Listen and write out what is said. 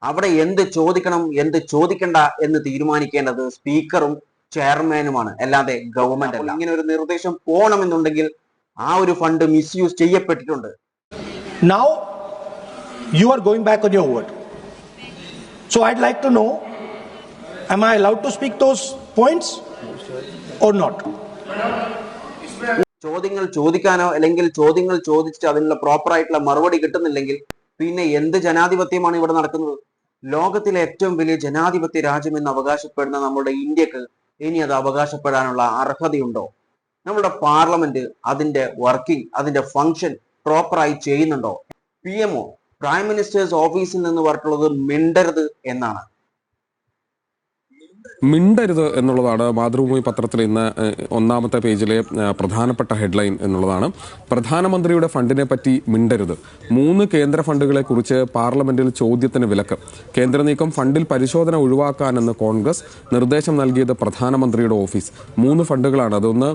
അവിടെ എന്ത് ചോദിക്കണം എന്ത് ചോദിക്കണ്ട എന്ന് തീരുമാനിക്കേണ്ടത് സ്പീക്കറും ചെയർമാനുമാണ്, അല്ലാതെ ഗവൺമെന്റ് അല്ല. ഇങ്ങനെ ഒരു നിർദ്ദേശം പോകണമെന്നുണ്ടെങ്കിൽ ആ ഒരു ഫണ്ട് മിസ്യൂസ് ചെയ്യപ്പെട്ടിട്ടുണ്ട്. Now you are going back on your word. So I'd like to know, am I allowed to speak those points or not? ചോദ്യങ്ങൾ ചോദിക്കാനോ അല്ലെങ്കിൽ ചോദ്യങ്ങൾ ചോദിച്ചിട്ട് അതിനുള്ള പ്രോപ്പർ ആയിട്ടുള്ള മറുപടി കിട്ടുന്നില്ലെങ്കിൽ പിന്നെ എന്ത് ജനാധിപത്യമാണ് ഇവിടെ നടക്കുന്നത്? ലോകത്തിലെ ഏറ്റവും വലിയ ജനാധിപത്യ രാജ്യം എന്ന് അവകാശപ്പെടുന്ന നമ്മുടെ ഇന്ത്യക്ക് ഇനി അത് അവകാശപ്പെടാനുള്ള അർഹതയുണ്ടോ? നമ്മുടെ പാർലമെന്റ് അതിന്റെ വർക്കിംഗ്, അതിന്റെ ഫങ്ഷൻ പ്രോപ്പറായി ചെയ്യുന്നുണ്ടോ? PMO, പ്രൈം മിനിസ്റ്റേഴ്സ് ഓഫീസിൽ നിന്ന് പറഞ്ഞിട്ടുള്ളത് മിണ്ടരുത് എന്നാണ്. മിണ്ടരുത് എന്നുള്ളതാണ് മാതൃഭൂമി പത്രത്തിൽ ഇന്ന് ഒന്നാമത്തെ പേജിലെ പ്രധാനപ്പെട്ട ഹെഡ്ലൈൻ എന്നുള്ളതാണ്. പ്രധാനമന്ത്രിയുടെ ഫണ്ടിനെ പറ്റി മിണ്ടരുത്. 3 കേന്ദ്ര ഫണ്ടുകളെ കുറിച്ച് പാർലമെന്റിൽ ചോദ്യത്തിന് വിലക്ക്. കേന്ദ്ര നീക്കം ഫണ്ടിൽ പരിശോധന ഒഴിവാക്കാനെന്ന് കോൺഗ്രസ്. നിർദ്ദേശം നൽകിയത് പ്രധാനമന്ത്രിയുടെ ഓഫീസ്. 3 ഫണ്ടുകളാണ്. അതൊന്ന്